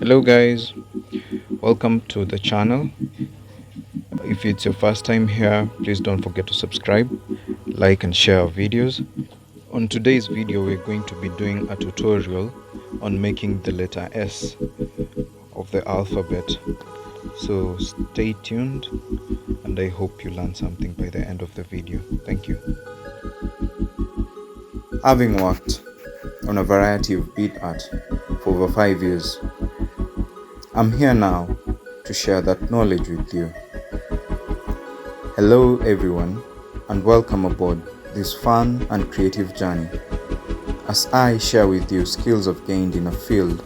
Hello guys, welcome to the channel. If it's your first time here, please don't forget to subscribe, like and share our videos. On today's video, we're going to be doing a tutorial on making the letter S of the alphabet. So stay tuned and I hope you learn something by the end of the video. Thank you. Having worked on a variety of bead art for over 5 years, I'm here now to share that knowledge with you. Hello everyone and welcome aboard this fun and creative journey as I share with you skills I've gained in a field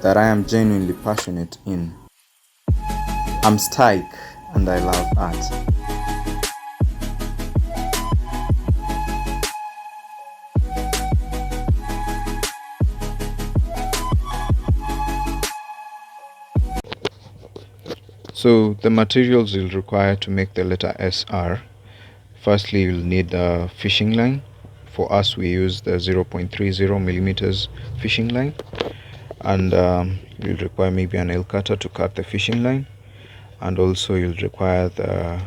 that I am genuinely passionate in. I'm Stike and I love art. So the materials you'll require to make the letter S are: firstly, you'll need a fishing line. For us, we use the 0.30 millimeters fishing line, and you'll require maybe a nail cutter to cut the fishing line, and also you'll require the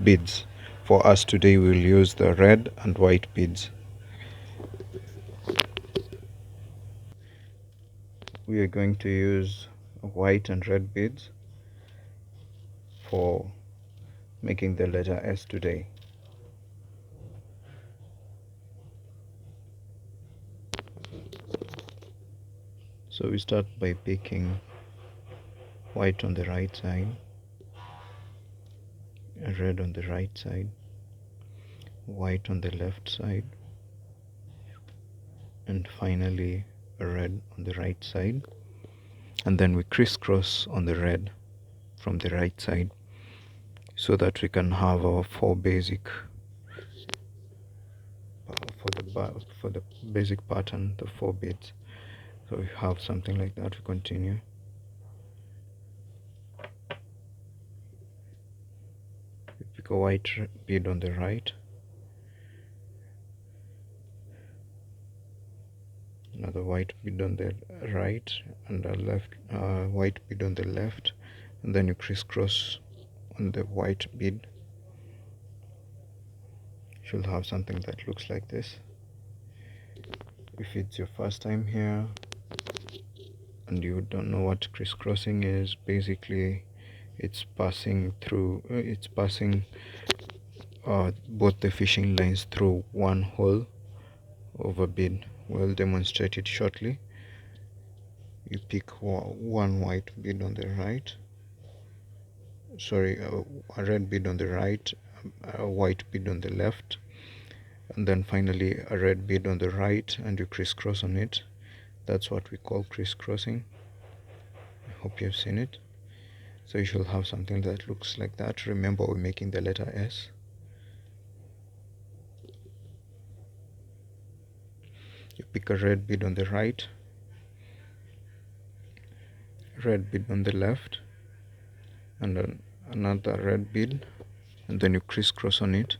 beads. For us today, we'll use the red and white beads. We are going to use white and red beads for making the letter S today. So we start by picking white on the right side, red on the right side, white on the left side, and finally a red on the right side, and then we crisscross on the red from the right side so that we can have our four basic for the basic pattern, the four beads. So we have something like that. We continue. We pick a white bead on the right, another white bead on the right, and a left white bead on the left, and then you crisscross on the white bead. You'll have something that looks like this. If it's your first time here and you don't know what crisscrossing is, basically it's passing both the fishing lines through one hole of a bead. We'll demonstrate it shortly. You pick one white bead on the right, a red bead on the right, a white bead on the left, and then finally a red bead on the right, and you crisscross on it. That's what we call crisscrossing. I hope you've seen it. So you should have something that looks like that. Remember, we're making the letter S. You pick a red bead on the right, red bead on the left, and then another red bead, and then you crisscross on it.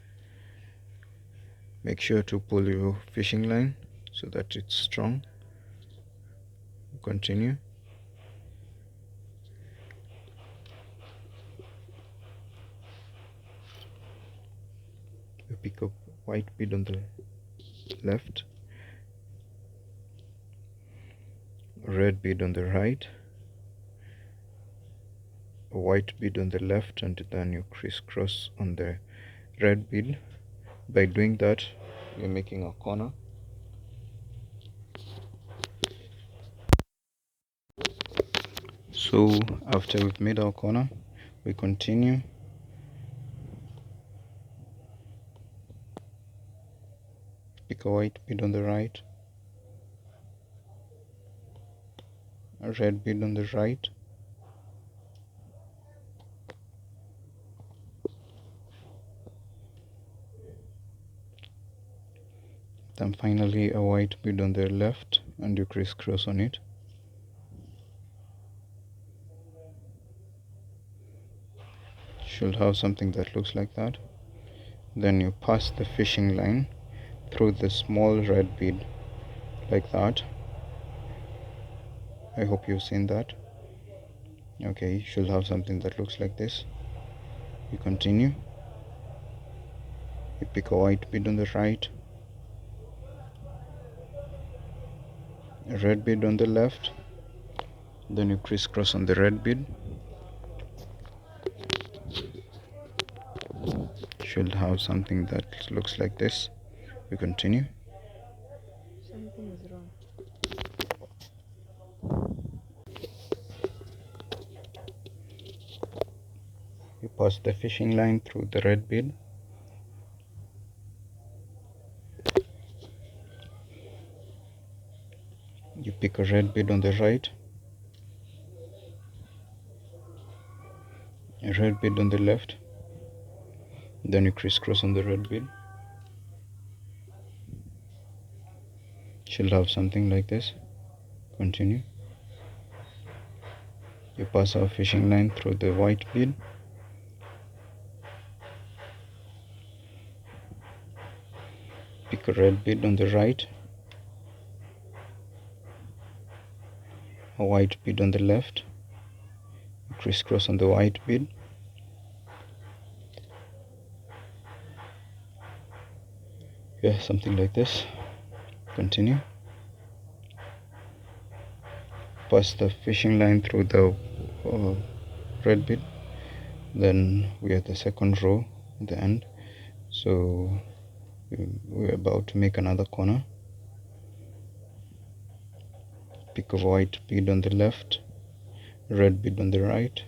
Make sure to pull your fishing line so that it's strong. Continue. You pick up white bead on the left, red bead on the right, a white bead on the left, and then you crisscross on the red bead. By doing that, you're making a corner. So after we've made our corner, we continue. Pick a white bead on the right, a red bead on the right, then finally a white bead on the left, and you crisscross on it. Should have something that looks like that. Then you pass the fishing line through the small red bead like that, I hope you've seen that. Okay, you should have something that looks like this. You continue. You pick a white bead on the right, a red bead on the left, then you crisscross on the red bead. You should have something that looks like this. You continue. Something is wrong. You pass the fishing line through the red bead. You pick a red bead on the right, a red bead on the left, then you crisscross on the red bead. Should have something like this. Continue. You pass our fishing line through the white bead. Pick a red bead on the right, a white bead on the left, crisscross on the white bead. Yeah, something like this. Continue. Pass the fishing line through the red bead. Then we are the second row at the end, so we're about to make another corner. Pick a white bead on the left, red bead on the right,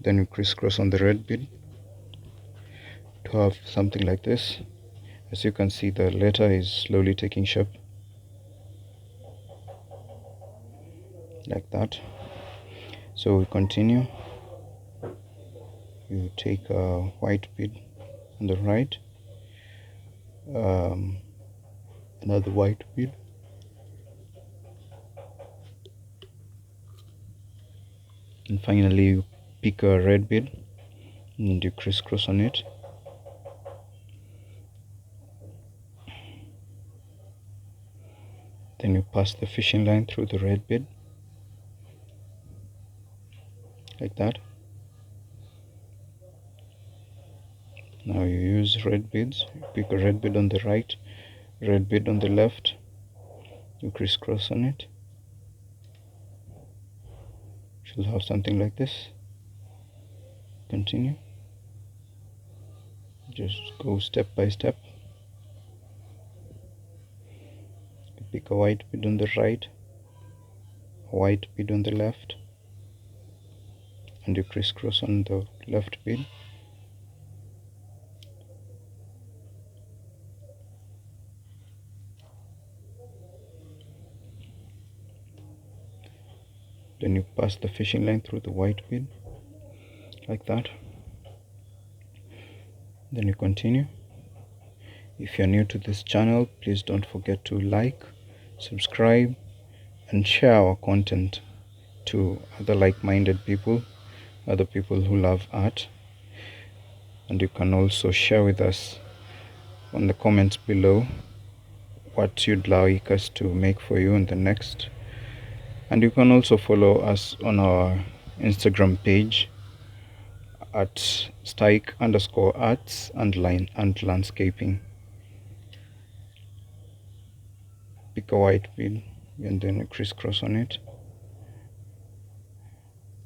then you crisscross on the red bead to have something like this. As you can see, the letter is slowly taking shape, like that. So we continue. You take a white bead on the right, another white bead, and finally you pick a red bead and you crisscross on it. Then you pass the fishing line through the red bead, like that. Now you use red beads. You pick a red bead on the right, red bead on the left, you crisscross on it. Should have something like this. Continue. Just go step by step. You pick a white bead on the right, a white bead on the left, and you crisscross on the left bead. Then you pass the fishing line through the white bead, like that. Then you continue. If you're new to this channel, please don't forget to like, subscribe, and share our content to other like-minded people, other people who love art. And you can also share with us on the comments below what you'd like us to make for you in the next. And you can also follow us on our Instagram page at stike_arts and landscaping. Pick a white bead and then you crisscross on it.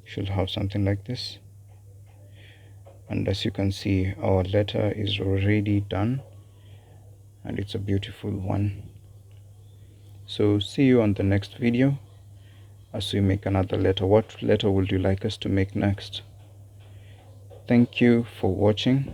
You should have something like this. And as you can see, our letter is already done, and it's a beautiful one. So see you on the next video as we make another letter. What letter would you like us to make next? Thank you for watching.